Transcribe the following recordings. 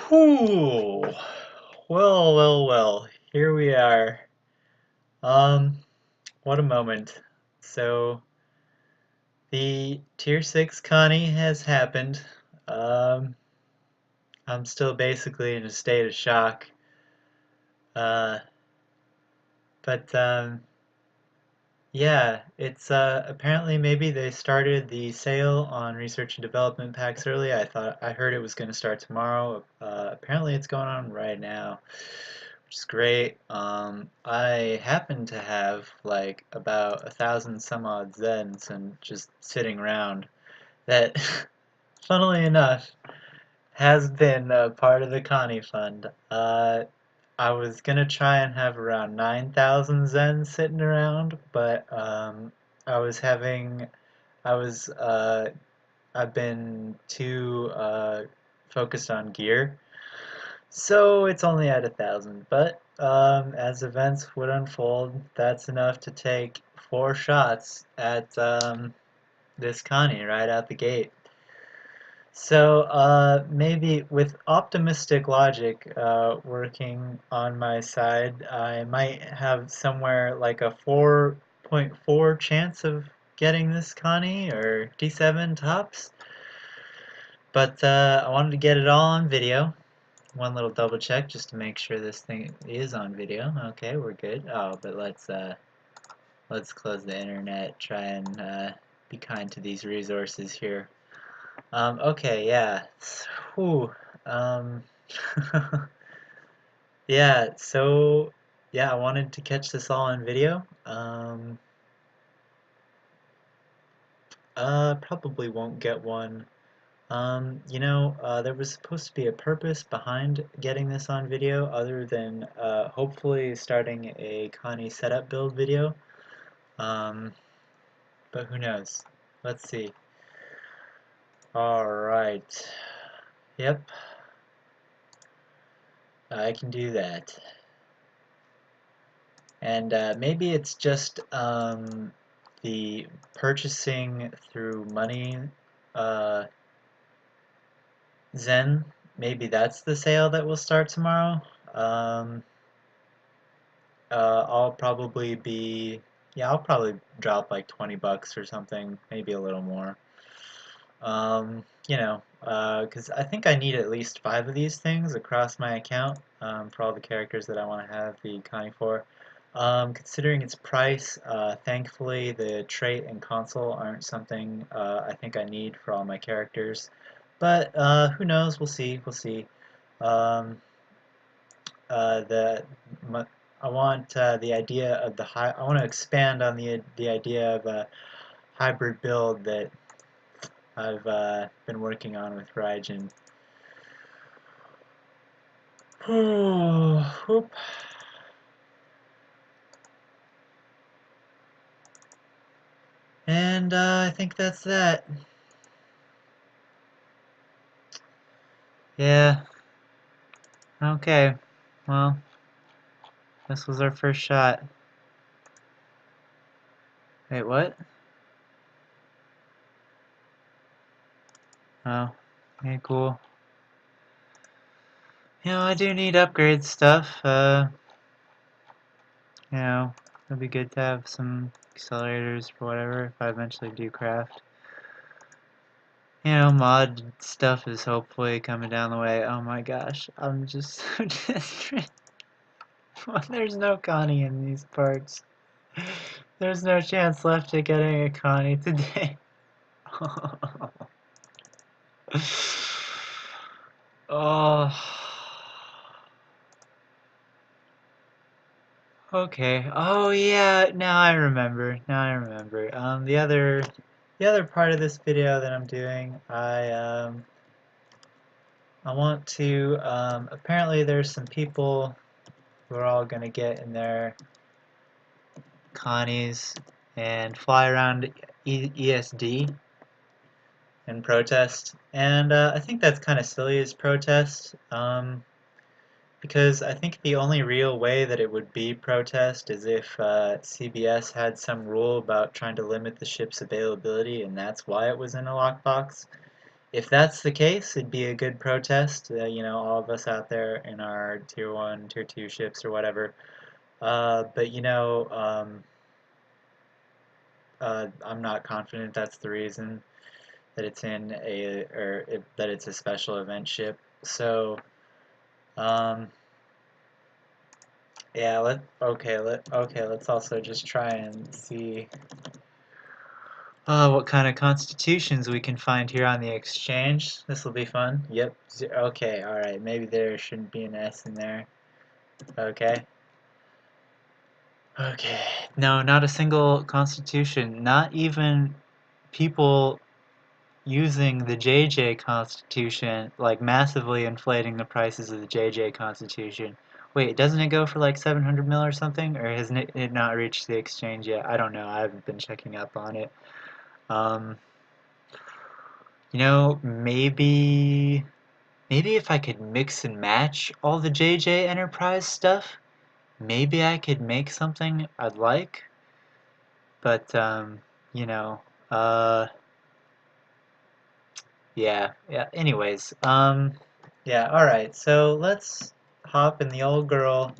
Whew. Well. Here we are. Um, what a moment. So, the Tier 6 Connie has happened. Um, I'm still basically in a state of shock. Uh, but yeah, it's apparently maybe they started the sale on research and development packs early. I heard it was going to start tomorrow. Apparently it's going on right now, which is great. I happen to have like about 1,000 some odd Zens and just sitting around that, funnily enough, has been part of the Connie Fund. I was gonna try and have around 9,000 Zen sitting around, but I was having, I was, I've been too focused on gear, so it's only at 1,000. But as events would unfold, that's enough to take 4 shots at this Connie right out the gate. So maybe with optimistic logic working on my side, I might have somewhere like a 4.4 chance of getting this Connie or D7 tops. But I wanted to get it all on video. One little double check just to make sure this thing is on video. Okay, we're good. Oh, but let's close the internet. Try and be kind to these resources here. Okay, yeah. Whew. Um, yeah, so, yeah, I wanted to catch this all on video. Probably won't get one. There was supposed to be a purpose behind getting this on video other than hopefully starting a Connie setup build video. Um, but who knows? Let's see. Alright. Yep, I can do that. And maybe it's just the purchasing through money uh, Zen. Maybe that's the sale that will start tomorrow. Um, I'll probably be, yeah, I'll probably drop like 20 bucks or something, maybe a little more. Because I think I need at least 5 of these things across my account for all the characters that I want to have the Connie for. Considering its price, thankfully the trait and console aren't something I think I need for all my characters. But who knows? We'll see. We'll see. Um, the I want the idea of the high. I want to expand on the idea of a hybrid build that I've been working on with Raijin. Whoop. And I think that's that. Yeah. Okay. Well, this was our first shot. Wait, what? Oh. Okay, cool. I do need upgrade stuff. It'd be good to have some accelerators for whatever if I eventually do craft. Mod stuff is hopefully coming down the way. Oh my gosh, I'm just so desperate. There's no Connie in these parts. There's no chance left of getting a Connie today. Oh. Okay. Oh yeah, now I remember. Now I remember. The other part of this video that I'm doing, I want to apparently there's some people who are all gonna get in their Connies and fly around ESD and protest. And I think that's kind of silly as protest. Because I think the only real way that it would be protest is if CBS had some rule about trying to limit the ship's availability, and that's why it was in a lockbox. if that's the case, it'd be a good protest. You know, all of us out there in our tier 1, tier 2 ships or whatever. But you know, I'm not confident that's the reason that it's in that it's a special event ship. So, um, yeah, let's also just try and see what kind of constitutions we can find here on the exchange. This will be fun. Yep. Okay, all right. Maybe there shouldn't be an S in there. Okay. Okay. No, not a single constitution. Not even people using the JJ Constitution, like massively inflating the prices of the JJ Constitution. Wait, doesn't it go for like 700 mil or something? Or hasn't it not reached the exchange yet? I don't know. I haven't been checking up on it. Um, you know, maybe if I could mix and match all the JJ Enterprise stuff, maybe I could make something I'd like. But you know, uh, yeah. Anyways, yeah. All right. So let's hop in the old girl.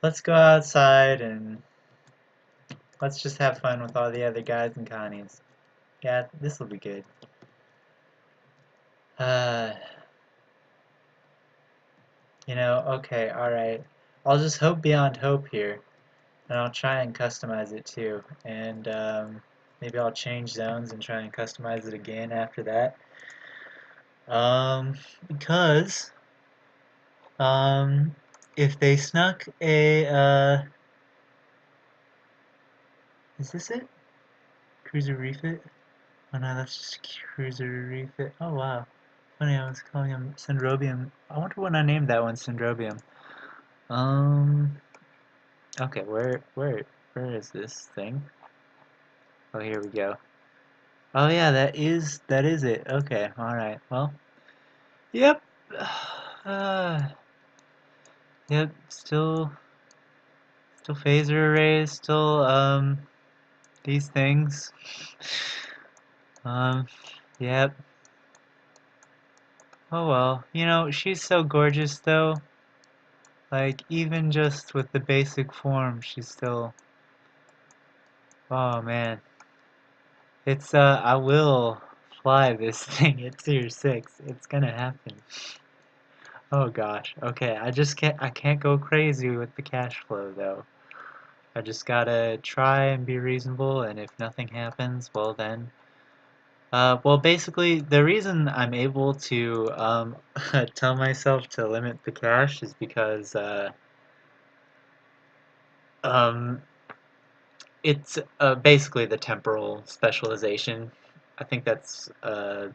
Let's go outside and let's just have fun with all the other guys and Connies. Yeah, this will be good. Uh, you know, okay, all right. I'll just hope beyond hope here, and I'll try and customize it too. And maybe I'll change zones and try and customize it again after that. Because Um, if they snuck a, is this it? Cruiser refit? Oh no, that's just cruiser refit. Oh wow. Funny, I was calling him Syndrobium. I wonder when I named that one Syndrobium. Um, okay, where is this thing? Oh, here we go. Oh yeah, that is it. Okay, alright, well, yep. Uh, yep, still phaser arrays, still, these things. Um, yep. Oh well. You know, she's so gorgeous though. Like, even just with the basic form, she's still. Oh man. I will fly this thing at tier 6. It's gonna happen. Oh gosh. Okay, I can't go crazy with the cash flow though. I just gotta try and be reasonable, and if nothing happens, well then. Well, basically, the reason I'm able to tell myself to limit the cash is because um, it's basically the temporal specialization. I think that's. Am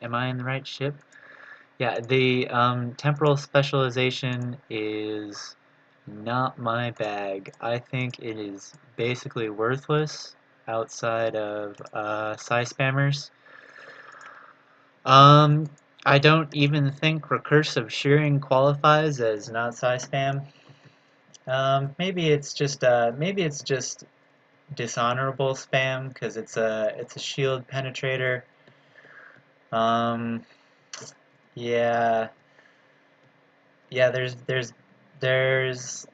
I in the right ship? Yeah, the temporal specialization is not my bag. I think it is basically worthless outside of psi spammers. Um, I don't even think recursive shearing qualifies as not psi spam. Maybe it's just dishonorable spam because it's a shield penetrator. Um, yeah, yeah. There's.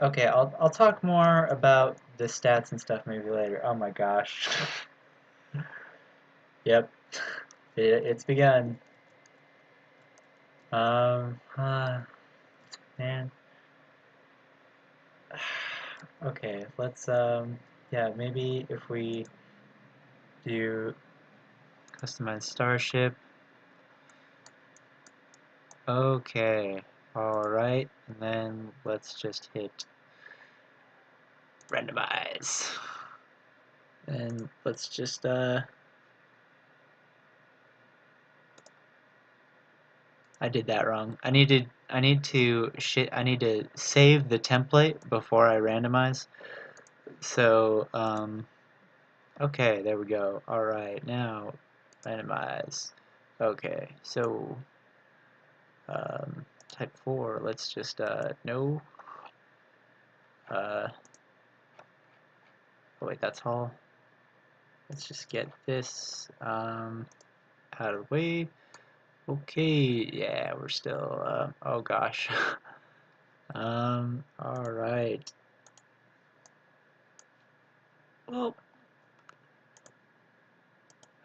Okay, I'll talk more about the stats and stuff maybe later. Oh my gosh. Yep, it's begun. Man. Okay, let's yeah, maybe if we do customize starship. Okay, alright, and then let's just hit randomize. And let's just I did that wrong. I need to save the template before I randomize. So okay, there we go. Alright, now randomize. Okay, so type 4, let's just no. Oh wait, that's all. Let's just get this. out of the way. Okay, yeah, we're still, oh gosh. All right. Well,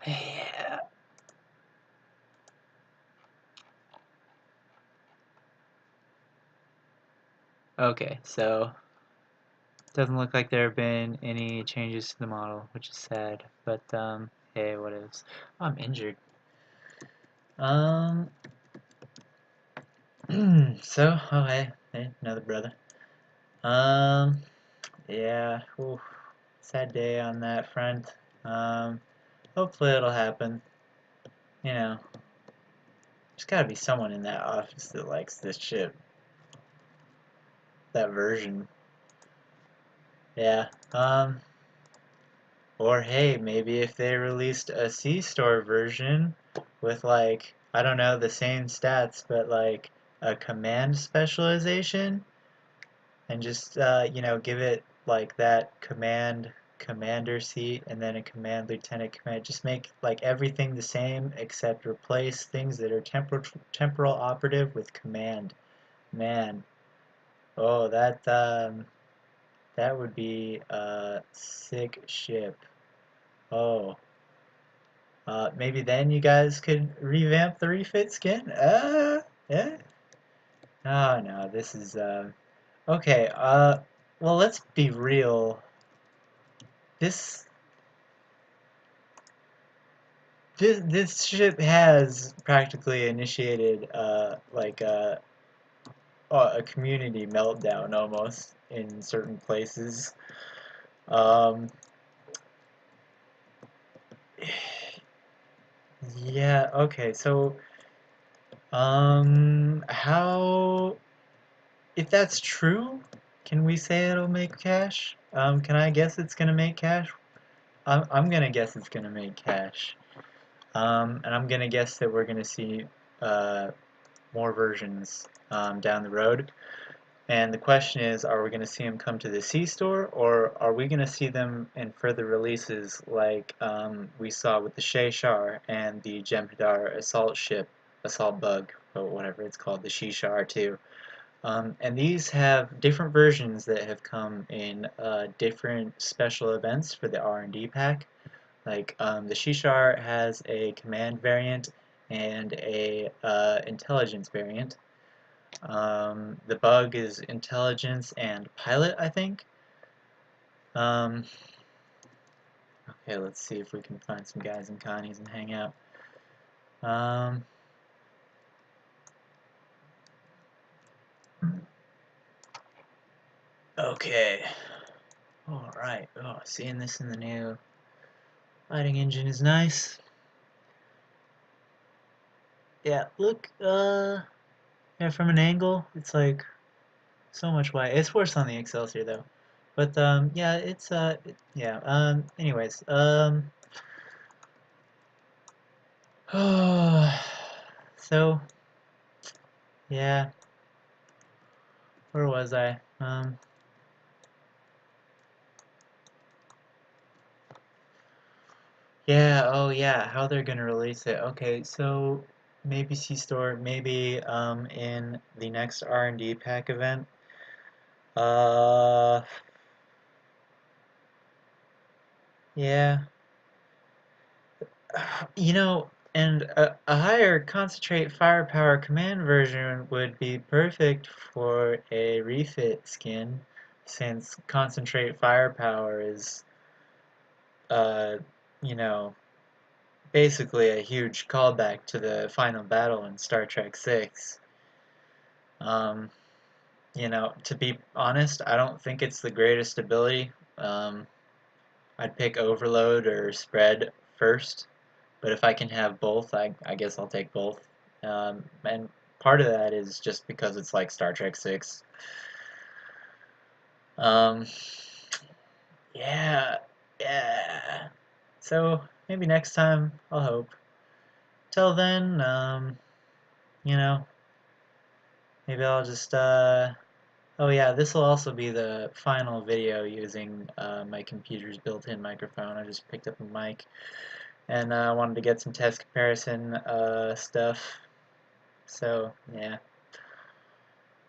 yeah. Okay, so doesn't look like there have been any changes to the model, which is sad, but hey, what is? Oh, I'm injured. Um, so, oh hey, another brother. Um, yeah, oof, sad day on that front. Um, hopefully it'll happen. You know, there's gotta be someone in that office that likes this chip, that version. Yeah. Or hey, maybe if they released a C-store version with like, I don't know, the same stats, but like a command specialization and just, give it like that commander seat and then a command lieutenant command. Just make like everything the same except replace things that are temporal operative with command. Man, oh, that would be a sick ship. Oh. Maybe then you guys could revamp the refit skin? Yeah? Oh no, this is, okay, well, let's be real. This, this ship has practically initiated, like, a community meltdown almost in certain places. Um, yeah, okay, so, how if that's true, can we say it'll make cash? Can I guess it's gonna make cash? I'm gonna guess it's gonna make cash. And I'm gonna guess that we're gonna see uh, more versions down the road. And the question is, are we gonna see them come to the C store, or are we gonna see them in further releases like we saw with the Sheshar and the Jem'Hadar assault ship, assault bug, or whatever it's called, the Shishar too. And these have different versions that have come in different special events for the R&D pack. Like the Shishar has a command variant and a intelligence variant. The bug is intelligence and pilot, I think. Um, okay, let's see if we can find some guys in Connie's and hang out. Um, okay. Alright. Oh, seeing this in the new fighting engine is nice. Yeah, look, yeah, from an angle, it's like so much white. It's worse on the Excelsior though. But yeah, it's yeah. Anyways, so yeah, where was I? Yeah, oh yeah, how they're gonna release it. Okay, so maybe C-Store, maybe in the next R&D pack event. Uh, yeah. And a higher concentrate firepower command version would be perfect for a refit skin, since concentrate firepower is, uh, you know, basically a huge callback to the final battle in Star Trek 6. Um, to be honest, I don't think it's the greatest ability. Um, I'd pick Overload or Spread first. But if I can have both, I guess I'll take both. And part of that is just because it's like Star Trek 6. Um, yeah, yeah. So maybe next time, I'll hope. Till then, you know, maybe I'll just, oh yeah, this will also be the final video using my computer's built-in microphone. I just picked up a mic. and I wanted to get some test comparison stuff. So yeah.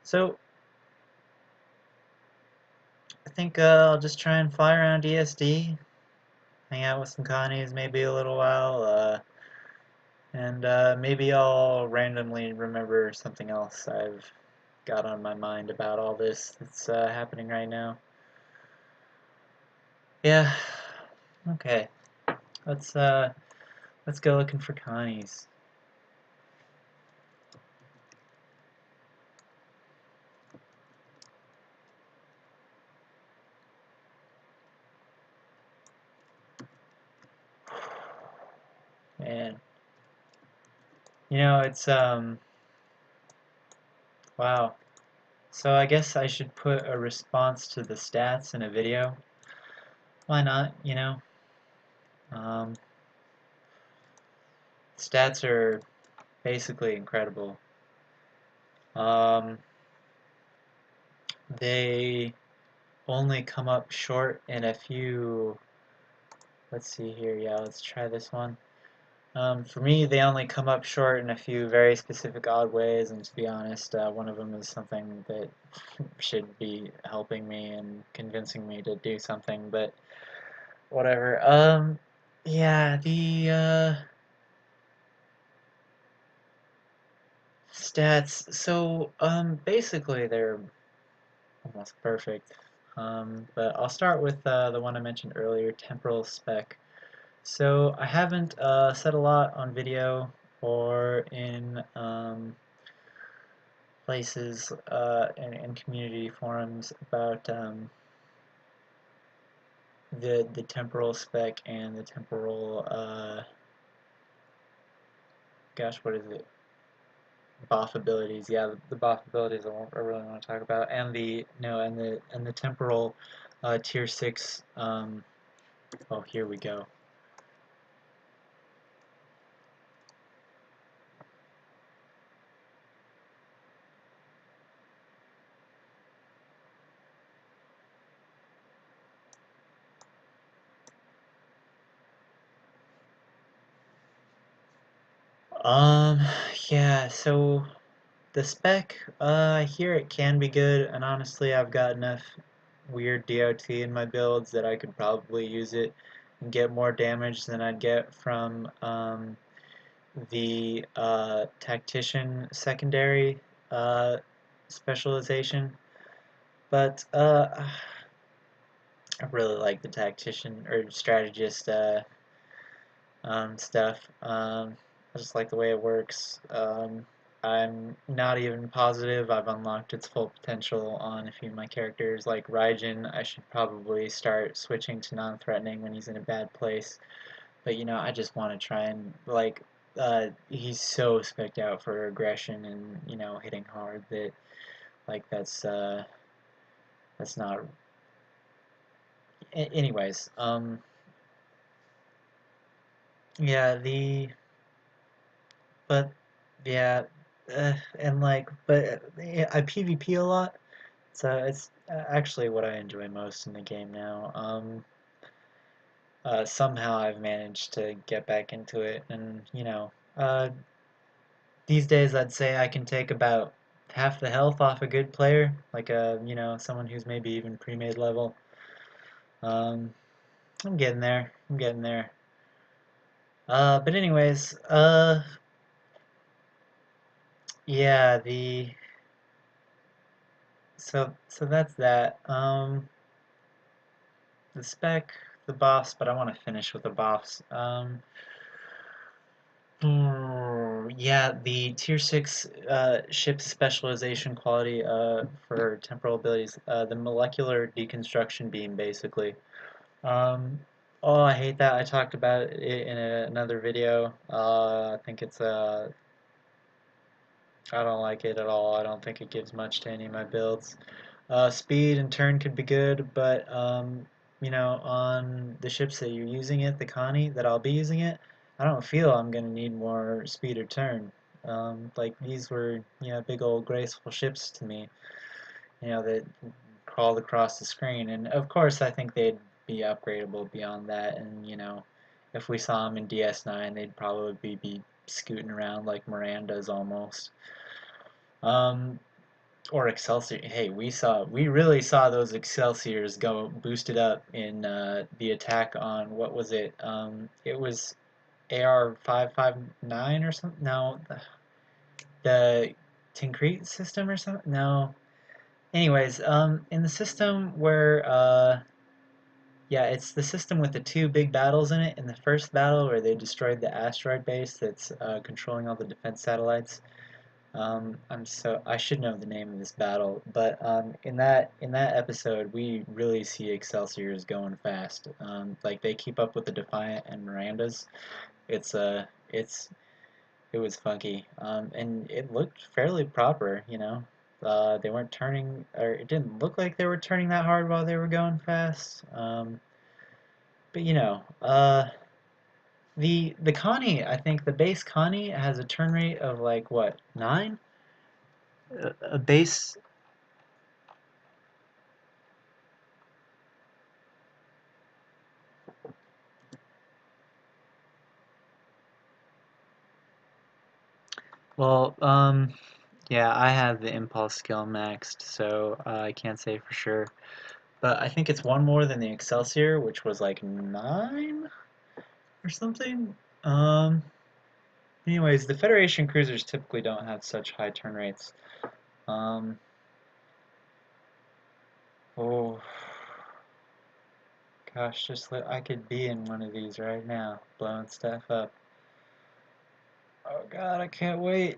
So I think I'll just try and fly around ESD, hang out with some Connies maybe a little while, and maybe I'll randomly remember something else I've got on my mind about all this that's happening right now. Yeah. Okay. Let's uh let's go looking for Connies. Man. It's wow. So I guess I should put a response to the stats in a video. Why not? Um, Stats are basically incredible. Um, they only come up short in a few. Let's see here. Yeah, let's try this one. For me, they only come up short in a few very specific odd ways, and to be honest, one of them is something that should be helping me and convincing me to do something, but whatever. Yeah, the stats. So, basically, they're almost perfect. But I'll start with the one I mentioned earlier, temporal spec. So I haven't said a lot on video or in places and community forums about the temporal spec and the temporal gosh, what is it? Buff abilities. Yeah, the buff abilities I really want to talk about, and the no, and the temporal tier 6. Oh, here we go. Um, yeah, so the spec, I hear it can be good, and honestly, I've got enough weird DOT in my builds that I could probably use it and get more damage than I'd get from the tactician secondary specialization. But I really like the tactician or strategist stuff. I just like the way it works. I'm not even positive I've unlocked its full potential on a few of my characters. Like Raijin, I should probably start switching to non-threatening when he's in a bad place. But I just want to try and he's so spec'd out for aggression and hitting hard that like that's not. Anyways, yeah, but yeah, and like, but yeah, I PvP a lot, so it's actually what I enjoy most in the game now. Somehow I've managed to get back into it, and these days I'd say I can take about half the health off a good player, like someone who's maybe even pre-made level. Um, I'm getting there. I'm getting there. But anyways, yeah, so that's that. The spec, the boss, but I want to finish with the boss. Yeah, the tier 6 ship specialization quality for temporal abilities, the molecular deconstruction beam, basically. Um, oh, I hate that. I talked about it in another video. I think I don't like it at all. I don't think it gives much to any of my builds. Speed and turn could be good, but on the ships that you're using it, the Connie that I'll be using it, I don't feel I'm gonna need more speed or turn. Like these were, big old graceful ships to me, that crawled across the screen, and of course I think they'd be upgradable beyond that, and if we saw them in DS9, they'd probably be scooting around like Miranda's almost. Um, or Excelsior. Hey, we really saw those Excelsiors go boosted up in the attack on what was it? It was AR 559 or something. No, the Tincrete system or something. No. Anyways, in the system where yeah, it's the system with the two big battles in it. In the first battle where they destroyed the asteroid base that's controlling all the defense satellites. I should know the name of this battle, but in that episode we really see Excelsiors going fast. Like they keep up with the Defiant and Mirandas. It's it's it was funky, and it looked fairly proper. They weren't turning, or it didn't look like they were turning that hard while they were going fast. But the Connie, I think the base Connie has a turn rate of like what, 9? A base. Well, yeah, I have the impulse skill maxed, so I can't say for sure. But I think it's one more than the Excelsior, which was like 9 or something. Um, Anyways, the Federation cruisers typically don't have such high turn rates. Um, oh, gosh, I could be in one of these right now, blowing stuff up. Oh God, I can't wait.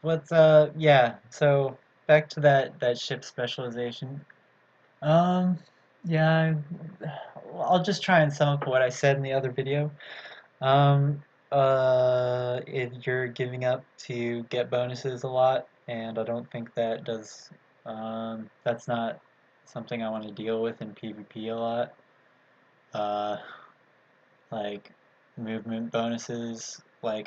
Yeah, so back to that ship specialization. Um, yeah, I'll just try and sum up what I said in the other video. Um, you're giving up to get bonuses a lot, and I don't think that's not something I want to deal with in PvP a lot. Uh, like movement bonuses, I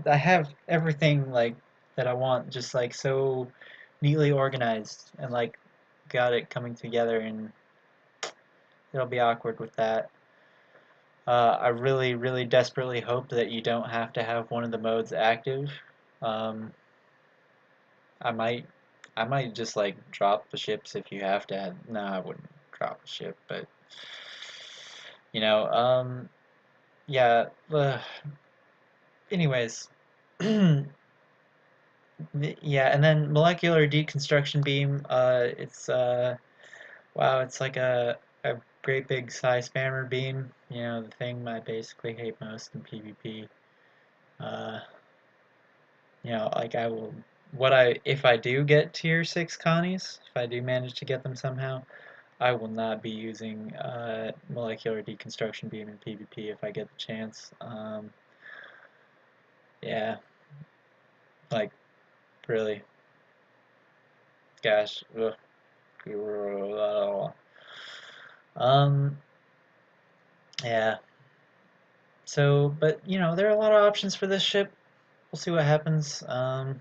have everything like that I want, just like so neatly organized and like got it coming together, and it'll be awkward with that. I really, really desperately hope that you don't have to have one of the modes active. Um, I might, I might just like drop the ships if you have to. No, I wouldn't drop a ship, but you know, yeah. Anyways, yeah, and then molecular deconstruction beam. Wow, it's like a great big size spammer beam. The thing I basically hate most in PvP. Uh, like I will, if I do get tier 6 Connies, if I do manage to get them somehow, I will not be using molecular deconstruction beam in PvP if I get the chance. Yeah, like really, gosh, ugh. Um, yeah. So, but there are a lot of options for this ship. We'll see what happens. The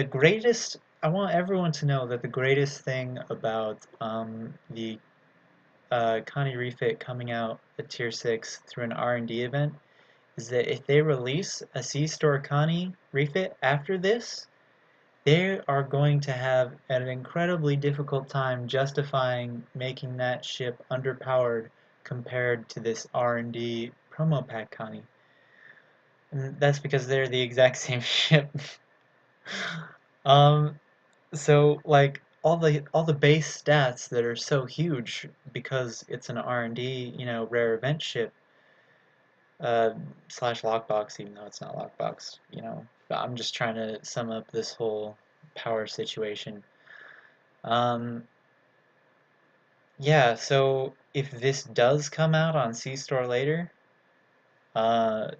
greatest. I want everyone to know that the greatest thing about the Connie refit coming out at Tier 6 through an R&D event is that if they release a C-Store Connie refit after this, they are going to have an incredibly difficult time justifying making that ship underpowered compared to this R&D promo pack Connie. And that's because they're the exact same ship. Um, so like all the base stats that are so huge because it's an R&D, rare event ship, uh, slash lockbox, even though it's not lockbox, But I'm just trying to sum up this whole power situation. Um, yeah, so if this does come out on C-Store later, uh,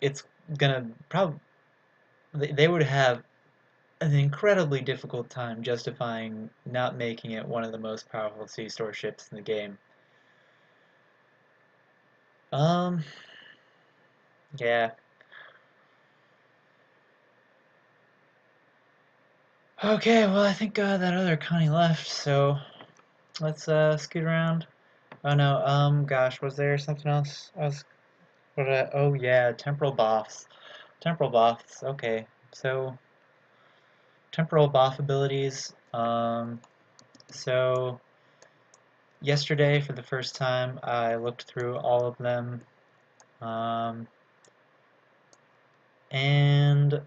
it's gonna probably they would have an incredibly difficult time justifying not making it one of the most powerful C-Store ships in the game. Um, yeah. Okay, well, I think that other Connie left, so let's scoot around. Oh no, gosh, was there something else? Oh yeah, temporal buffs. Temporal buffs, okay. So, temporal buff abilities. So, yesterday, for the first time, I looked through all of them, um, and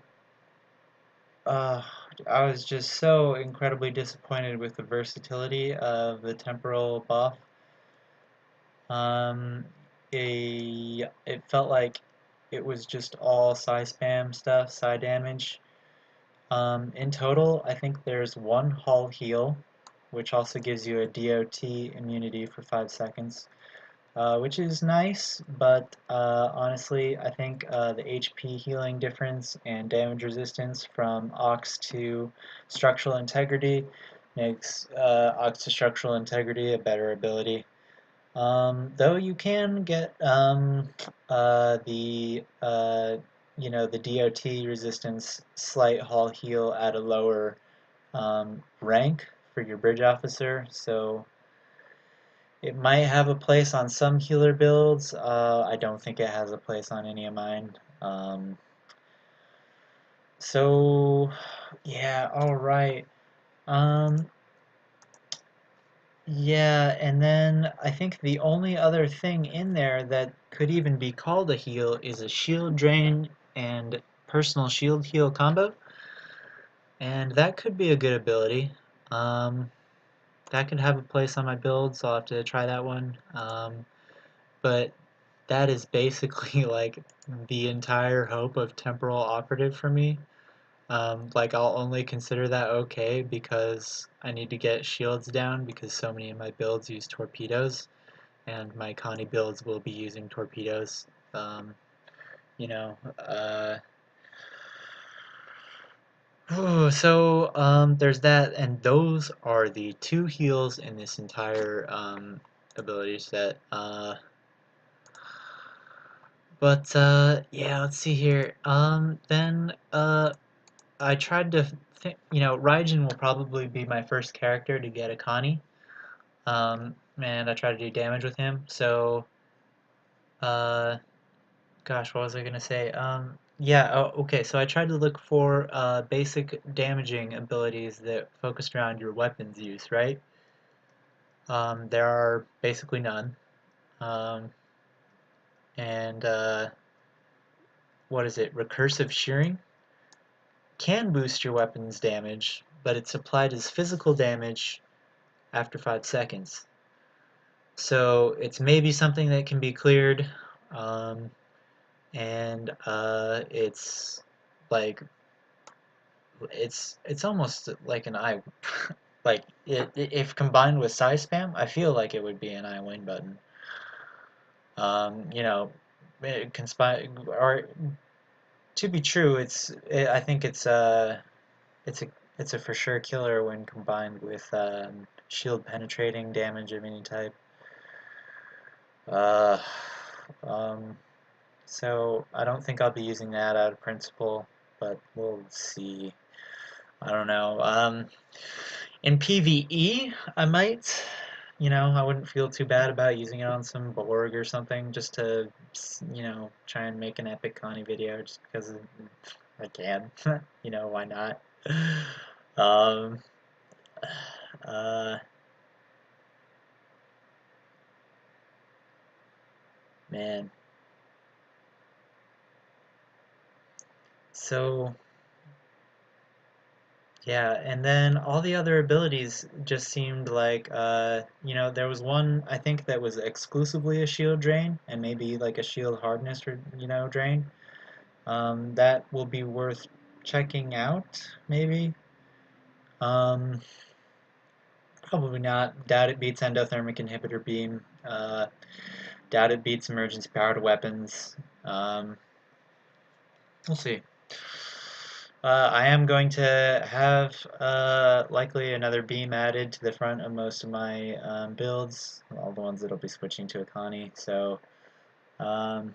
uh, I was just so incredibly disappointed with the versatility of the temporal buff. Um, it felt like it was just all psi spam stuff, psi damage. In total, I think there's one hull heal, which also gives you a DOT immunity for 5 seconds, which is nice, but honestly, I think the HP healing difference and damage resistance from Ox to Structural Integrity makes Ox to Structural Integrity a better ability. Though you can get the the DOT resistance slight hull heal at a lower rank for your bridge officer, so it might have a place on some healer builds. I don't think it has a place on any of mine. So yeah, all right. Um, Yeah, and then I think the only other thing in there that could even be called a heal is a shield drain and personal shield heal combo, and that could be a good ability. Um, that could have a place on my build, so I'll have to try that one. But that is basically like the entire hope of temporal operative for me. Like I'll only consider that okay because I need to get shields down because so many of my builds use torpedoes. And my Connie builds will be using torpedoes. Um, you know, uh, there's that, and those are the two heals in this entire ability set. Yeah, let's see here. Then I tried to think, Raijin will probably be my first character to get a Connie. And I try to do damage with him. So, uh, gosh, what was I gonna say? Yeah, okay, so I tried to look for basic damaging abilities that focused around your weapons use, right? There are basically none. Um, and what is it? Recursive shearing can boost your weapon's damage, but it's applied as physical damage after 5 seconds. So it's maybe something that can be cleared, um, and it's like it's almost like an I like if combined with size spam, I feel like it would be an I win button. You know, it conspire or to be true, I think it's a it's a for sure killer when combined with shield penetrating damage of any type. Uh, um, so I don't think I'll be using that out of principle, but we'll see. I don't know. In PvE, I might, I wouldn't feel too bad about using it on some Borg or something just to, try and make an epic Connie video just because I can. Why not? Um, uh, man. So, yeah, and then all the other abilities just seemed like, there was one I think that was exclusively a shield drain and maybe like a shield hardness or, drain. That will be worth checking out, maybe. Um, Probably not. Doubt it beats endothermic inhibitor beam. Doubt it beats emergency powered weapons. Um, we'll see. I am going to have likely another beam added to the front of most of my builds, all the ones that'll be switching to a Connie. So, um,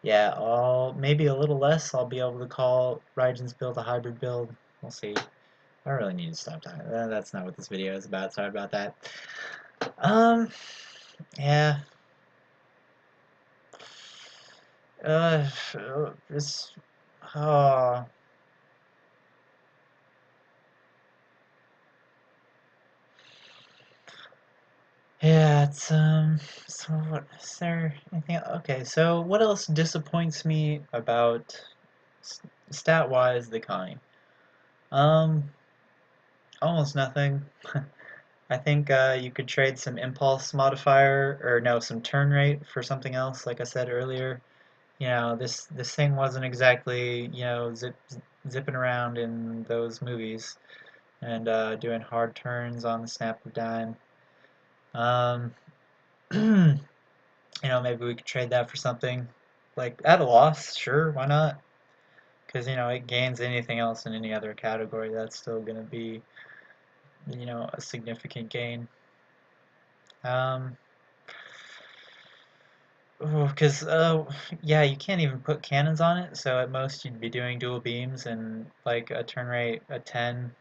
yeah, maybe a little less. I'll be able to call Raijin's build a hybrid build. We'll see. I really need to stop talking. That's not what this video is about. Sorry about that. Um, yeah. Uh, it's, oh, yeah, so what, is there anything, okay, so what else disappoints me about, stat-wise, the Connie? Um, almost nothing. I think you could trade some impulse modifier, or no, some turn rate for something else, like I said earlier. You know, this thing wasn't exactly, zipping around in those movies and doing hard turns on the snap of a dime. Um, maybe we could trade that for something like at a loss, sure, why not? Because, it gains anything else in any other category, that's still going to be, a significant gain. Um, because, yeah, you can't even put cannons on it, so at most you'd be doing dual beams, and like a turn rate, a 10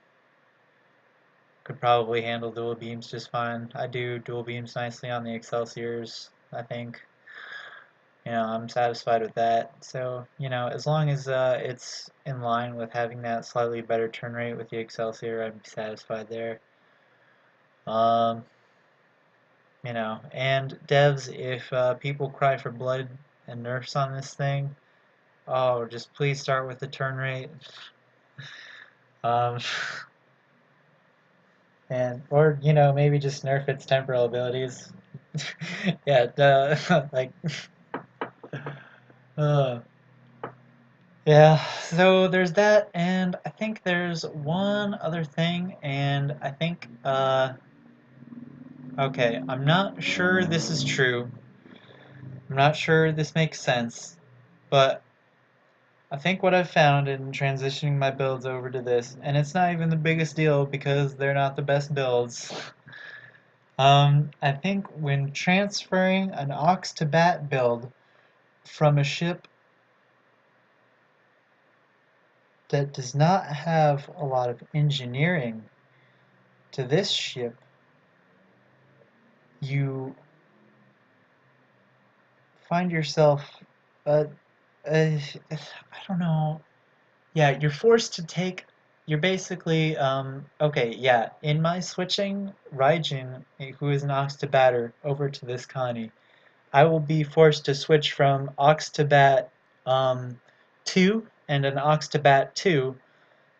could probably handle dual beams just fine. I do dual beams nicely on the Excelsiors, I think. I'm satisfied with that. So, as long as it's in line with having that slightly better turn rate with the Excelsior, I'd be satisfied there. Um, and devs, if people cry for blood and nerfs on this thing, oh, just please start with the turn rate. Um, or, maybe just nerf its temporal abilities. Yeah, like, uh, yeah, so there's that, and I think there's one other thing, and I think, okay, I'm not sure this is true. I'm not sure this makes sense, but I think what I've found in transitioning my builds over to this, and it's not even the biggest deal because they're not the best builds. I think when transferring an Ox to Bat build from a ship that does not have a lot of engineering to this ship, you find yourself, uh, I don't know. Yeah, you're forced to take. You're basically, okay, yeah. In my switching Raijin, who is an Ox to Batter, over to this Connie, I will be forced to switch from Ox to Bat, 2 and an Ox to Bat 2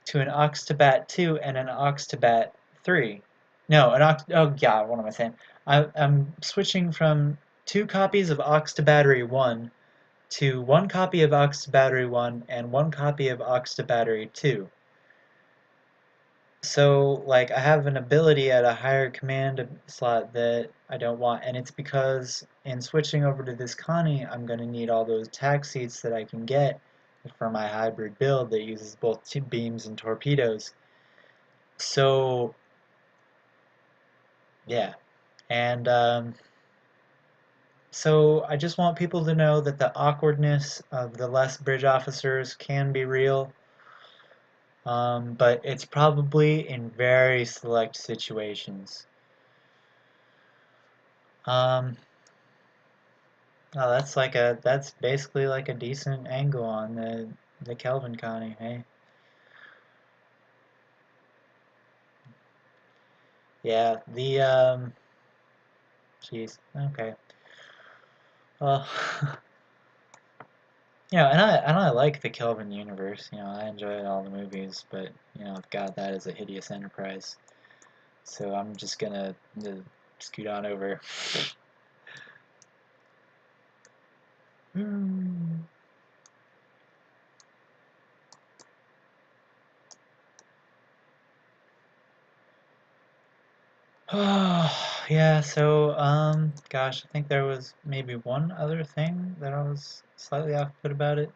to an Ox to Bat 2 and an Ox to Bat 3. No, oh yeah, what am I saying? I'm switching from 2 copies of Ox to Battery 1 to 1 copy of Ox to Battery 1 and 1 copy of Ox to Battery 2. So, like, I have an ability at a higher command slot that I don't want, and it's because in switching over to this Connie, I'm going to need all those tac seats that I can get for my hybrid build that uses both beams and torpedoes. So, yeah. And so I just want people to know that the awkwardness of the less bridge officers can be real, but it's probably in very select situations. Um, oh, that's basically like a decent angle on the Kelvin Connie, hey? Yeah, jeez, okay. Well, and I like the Kelvin universe. I enjoy all the movies, but God, that is a hideous enterprise. So I'm just gonna scoot on over. Hmm. Yeah, so gosh, I think there was maybe one other thing that I was slightly off put about it.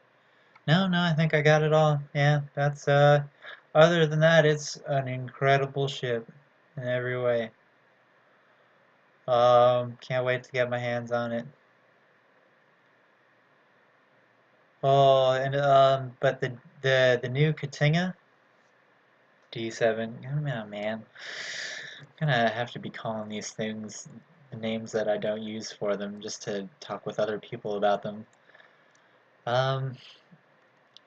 No, no, I think I got it all. Yeah, that's other than that, it's an incredible ship in every way. Can't wait to get my hands on it. Oh, and but the new Katinga, D7. Oh man, I'm gonna have to be calling these things the names that I don't use for them just to talk with other people about them. Um,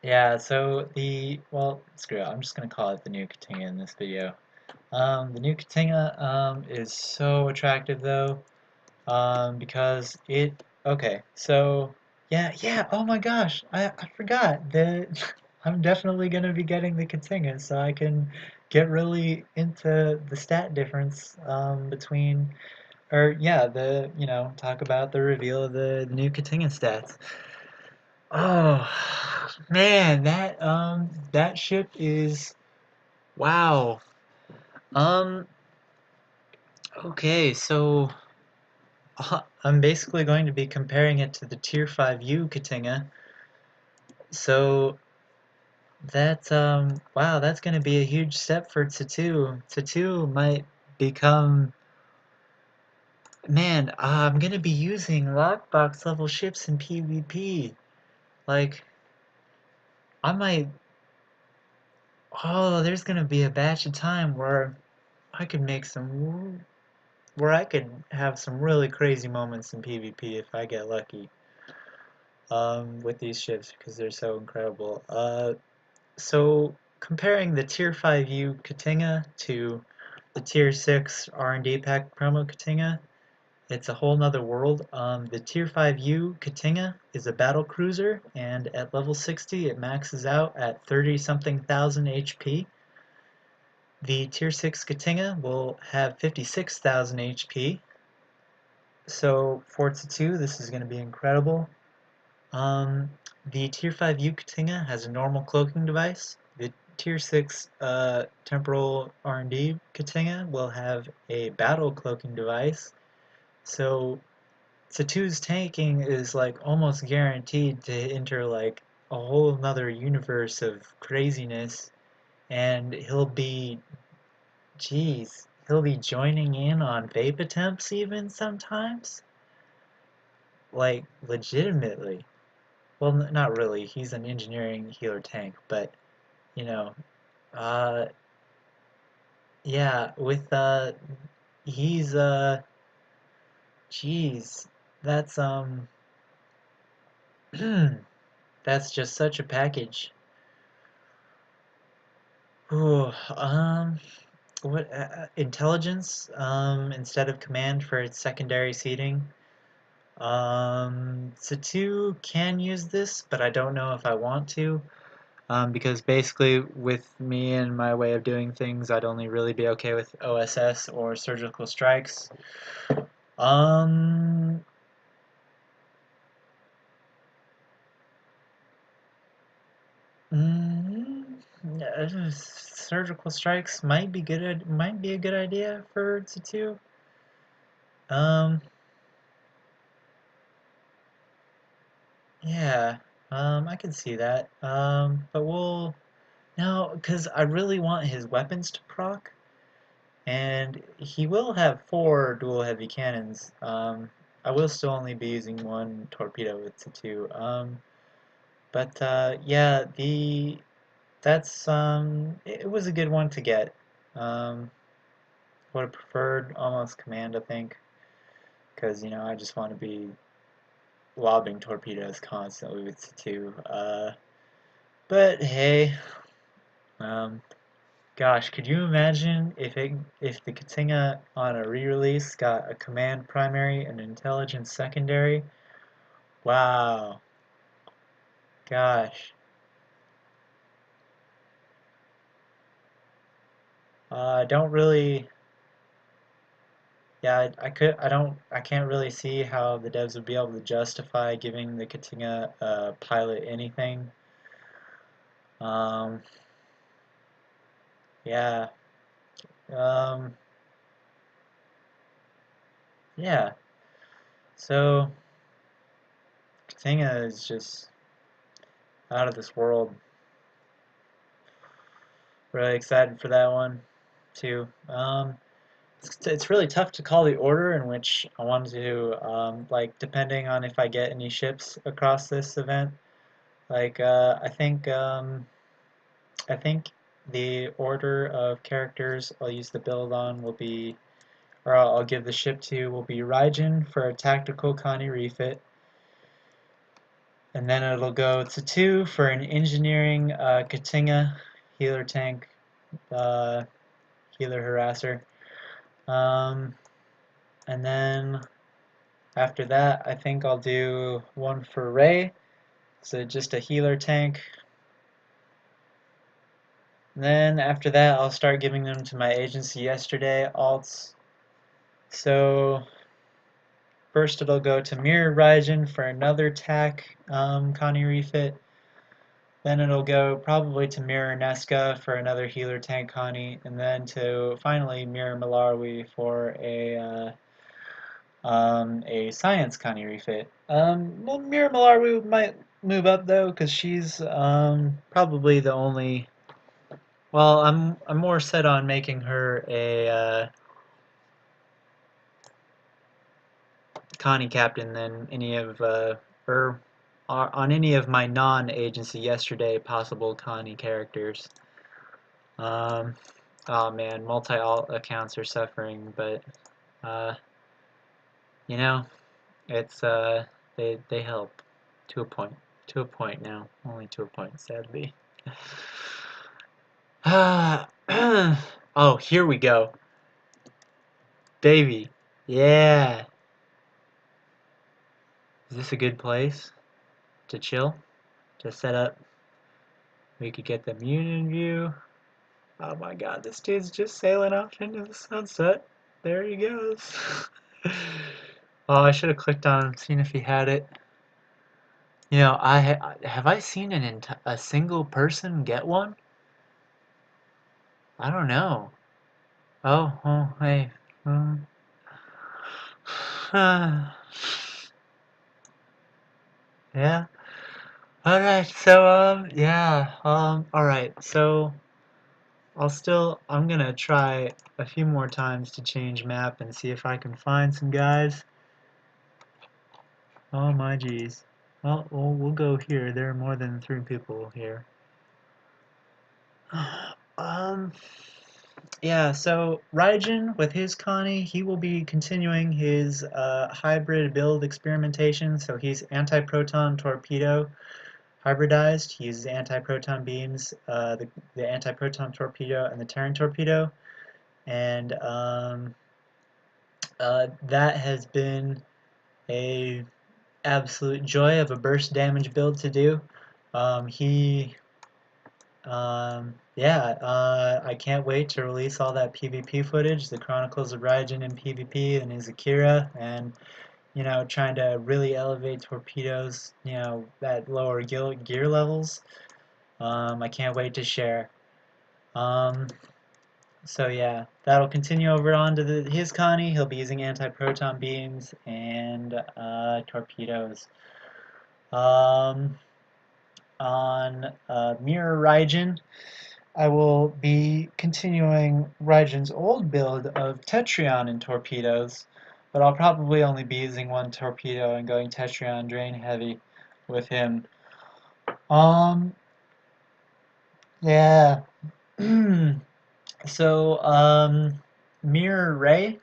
yeah, so well, screw it, I'm just gonna call it the new Katinga in this video. The new Katinga, is so attractive though, because okay, so, yeah, oh my gosh, I forgot that I'm definitely gonna be getting the Katinga, so I can get really into the stat difference, between, or yeah, talk about the reveal of the new Katinga stats. Oh, man, that ship is, wow. Um, okay, so I'm basically going to be comparing it to the Tier 5U Katinga. So wow, that's going to be a huge step for Tatu. Tatu might become, man, I'm going to be using lockbox level ships in PvP. Like, I might, there's going to be a batch of time where I could make where I could have some really crazy moments in PvP if I get lucky, with these ships because they're so incredible. So comparing the Tier 5U Katinga to the Tier 6 R&D pack promo Katinga, it's a whole nother world. The Tier 5U Katinga is a battle cruiser, and at level 60 it maxes out at 30 something thousand HP. The Tier 6 Katinga will have 56,000 HP. So Forza 2, this is going to be incredible. Um, the Tier 5 Yucatinga has a normal cloaking device. The Tier 6 Temporal R&D Katinga will have a battle cloaking device. So Satu's tanking is like almost guaranteed to enter like a whole another universe of craziness, and he'll be joining in on vape attempts even sometimes, like legitimately. Well, not really. He's an engineering healer tank, but you know, uh, yeah, he's geez, that's that's just such a package. Ooh, what intelligence instead of command for its secondary seating. Satu can use this, but I don't know if I want to. Because basically, with me and my way of doing things, I'd only really be okay with OSS or surgical strikes. Um, mm, Surgical strikes might be good. Might be a good idea for Tsu. Um, yeah. I can see that. But we'll no, because I really want his weapons to proc. And he will have 4 dual heavy cannons. I will still only be using 1 torpedo with the 2. But yeah, the that's it was a good one to get. Um, would have preferred almost command, I think, because I just want to be lobbing torpedoes constantly with the 2. But hey, um, gosh, could you imagine if the Katinga on a re-release got a command primary and intelligence secondary? Wow, gosh. I don't really, yeah, I can't really see how the devs would be able to justify giving the Katinga pilot anything. Um, yeah, um, yeah. So Katinga is just out of this world. Really excited for that one too. It's really tough to call the order in which I want to, like, depending on if I get any ships across this event. Like, I think the order of characters I'll use the build on will be, or I'll give the ship to, will be Raijin for a tactical Connie refit, and then it'll go to 2 for an engineering Katinga healer tank, uh, healer harasser. And then after that, I think I'll do one for Ray, so just a healer tank. And then after that, I'll start giving them to my agency yesterday alts. So first it'll go to Mirror Raijin for another tack Connie refit. Then it'll go probably to Mirror Nesca for another healer tank Connie, and then to finally Mirror Malawi for a science Connie refit. Well, Mirror Malawi might move up though, because she's probably the only. Well, I'm more set on making her a Connie captain than any of or on any of my non-agency yesterday possible Connie characters. Um, oh man, multi-alt accounts are suffering, but uh, you know, it's they help to a point. To a point now, only to a point, sadly. Oh, here we go, baby. Yeah, is this a good place to chill? To set up? We could get the Union view. Oh my god, this dude's just sailing off into the sunset. There he goes. Oh, I should have clicked on him, seen if he had it. You know, have I seen a single person get one? I don't know. Oh, oh, hey. Um, yeah. All right. So, yeah. All right. So, I'm gonna try a few more times to change map and see if I can find some guys. Oh my geez. Well, we'll go here. There are more than 3 people here. Um, yeah, so Raijin, with his Connie, he will be continuing his hybrid build experimentation. So he's anti-proton torpedo hybridized. He uses anti-proton beams, the anti-proton torpedo and the Terran torpedo. And that has been a absolute joy of a burst damage build to do. Yeah, I can't wait to release all that PvP footage, the Chronicles of Raijin in PvP and his Akira, and, trying to really elevate torpedoes, at lower gear levels. I can't wait to share. Um, so yeah, that'll continue over on to his Connie. He'll be using anti-proton beams and torpedoes. Um, on Mirror Raijin, I will be continuing Raijin's old build of Tetrion and torpedoes, but I'll probably only be using one torpedo and going Tetrion drain heavy with him. Yeah. So, Mirror Ray,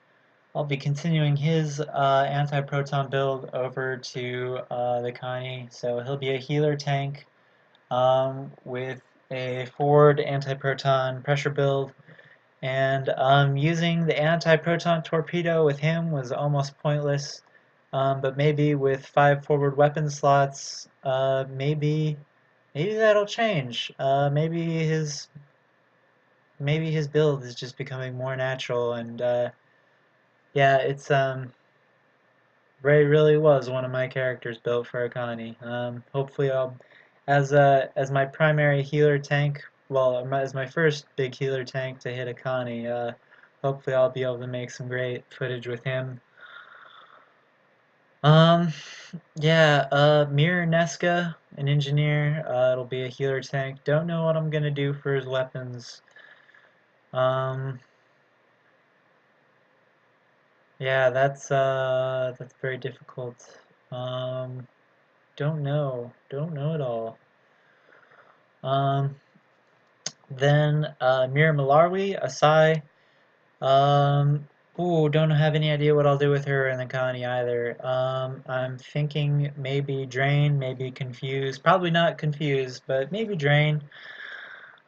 I'll be continuing his anti-proton build over to the Connie. So he'll be a healer tank with a forward anti-proton pressure build. And using the anti-proton torpedo with him was almost pointless. But maybe with 5 forward weapon slots, maybe that'll change. Maybe his build is just becoming more natural. And yeah, it's Ray really was one of my characters built for Akani. Hopefully, as my primary healer tank, well, as my first big healer tank to hit Akani, hopefully I'll be able to make some great footage with him. Um, yeah, Mirror Nesca, an engineer, it'll be a healer tank. Don't know what I'm gonna do for his weapons. Um, yeah, that's very difficult. Um, don't know at all. Um, Then Mira Malawi, Asai. Um, don't have any idea what I'll do with her in the Connie either. I'm thinking maybe Drain, maybe Confused. Probably not Confused, but maybe Drain.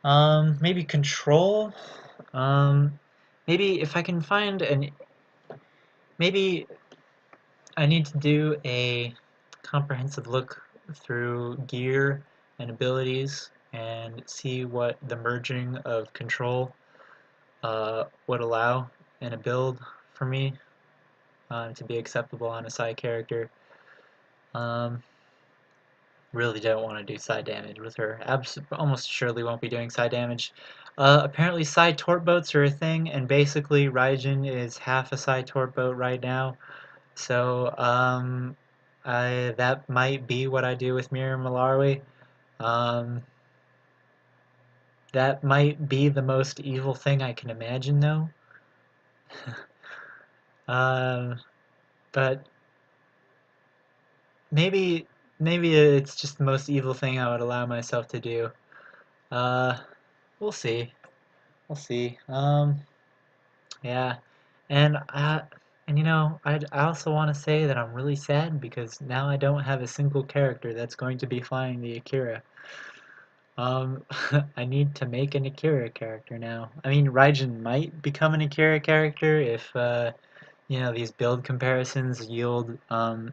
Maybe Control. Um, maybe if I can find an, maybe I need to do a comprehensive look through gear and abilities and see what the merging of Control would allow in a build for me to be acceptable on a side character. Um, really don't want to do side damage with her. Almost surely won't be doing side damage. Apparently side tort boats are a thing, and basically Raijin is half a side tort boat right now. So that might be what I do with Mira Malawi. Um, that might be the most evil thing I can imagine, though. Um, but maybe maybe it's just the most evil thing I would allow myself to do. Uh, we'll see. We'll see. Yeah, and I also want to say that I'm really sad because now I don't have a single character that's going to be flying the Akira. Um, I need to make an Akira character now. I mean, Raijin might become an Akira character if these build comparisons yield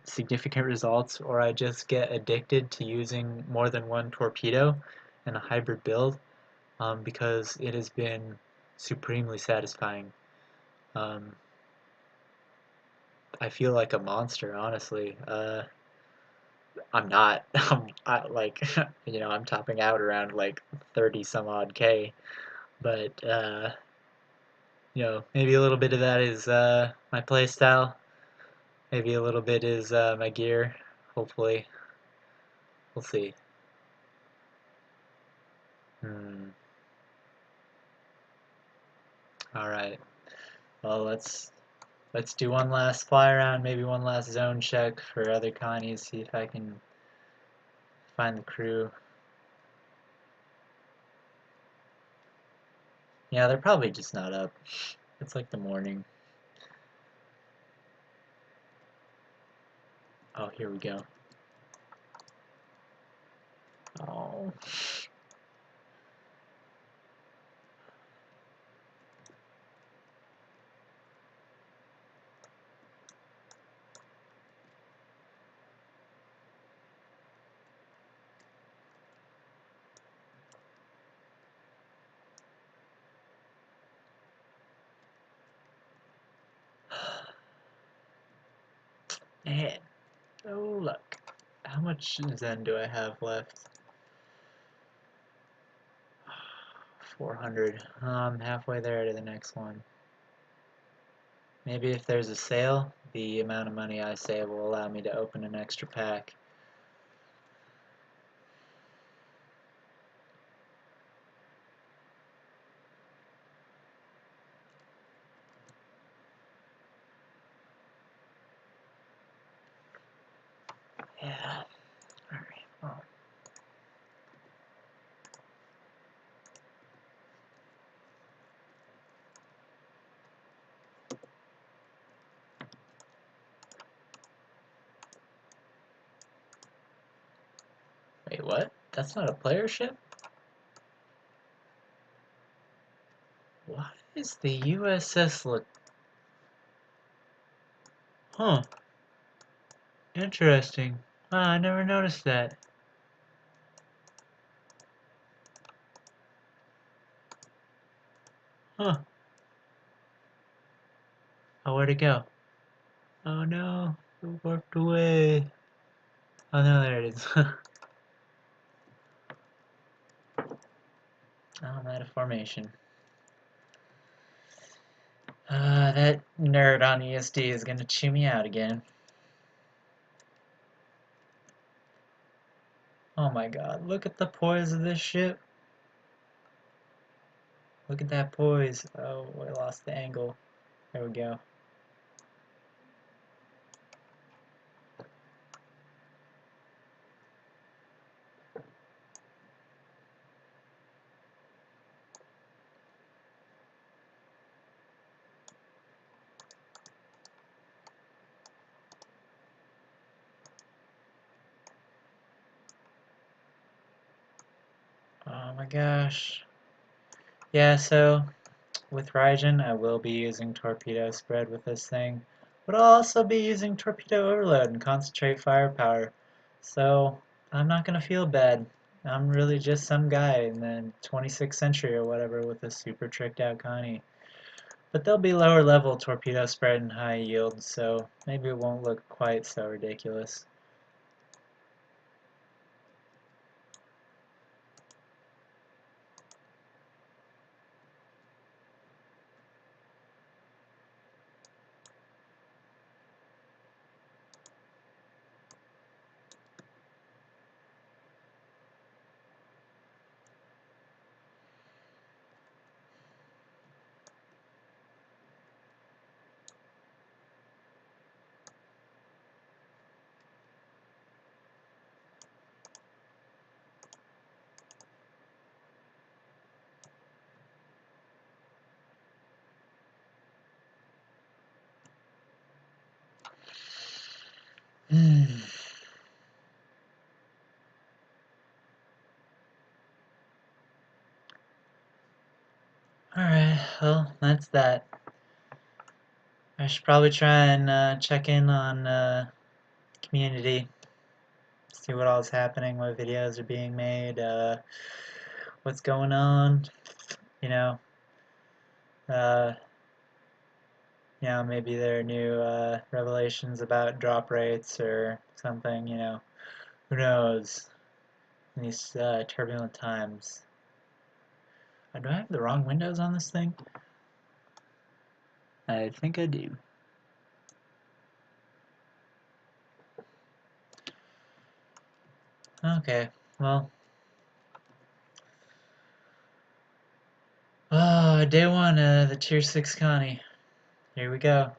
significant results, or I just get addicted to using more than one torpedo in a hybrid build, because it has been supremely satisfying. Um, I feel like a monster, honestly. I'm not. I'm topping out around like 30 some odd K, but maybe a little bit of that is my playstyle. Maybe a little bit is my gear. Hopefully, we'll see. Hmm. All right. Well, let's do one last fly around, maybe one last zone check for other Connies. See if I can find the crew. Yeah, they're probably just not up. It's like the morning. Oh, here we go. Oh. Man. Oh, look. How much Zen do I have left? 400. I'm halfway there to the next one. Maybe if there's a sale, the amount of money I save will allow me to open an extra pack. Yeah. Alright. Well, wait, what? That's not a player ship? Why is the USS look... Huh. Interesting. I never noticed that. Huh. Oh, where'd it go? Oh no. It warped away. Oh no, there it is. Oh, I'm out of formation. That nerd on ESD is gonna chew me out again. Oh my god, look at the poise of this ship. Look at that poise. Oh, I lost the angle. There we go. gosh. Yeah, so with Raijin, I will be using Torpedo Spread with this thing, but I'll also be using Torpedo Overload and Concentrate Firepower. So I'm not gonna feel bad. I'm really just some guy in the 26th century or whatever with a super tricked out Connie. But they'll be lower level Torpedo Spread and high yield, so maybe it won't look quite so ridiculous. Alright, well, that's that. I should probably try and check in on community, see what all is happening, what videos are being made, what's going on, you know, uh, maybe there are new revelations about drop rates or something, who knows, in these turbulent times. Do I have the wrong windows on this thing? I think I do. Okay, well, day one, the Tier 6 Connie. Here we go.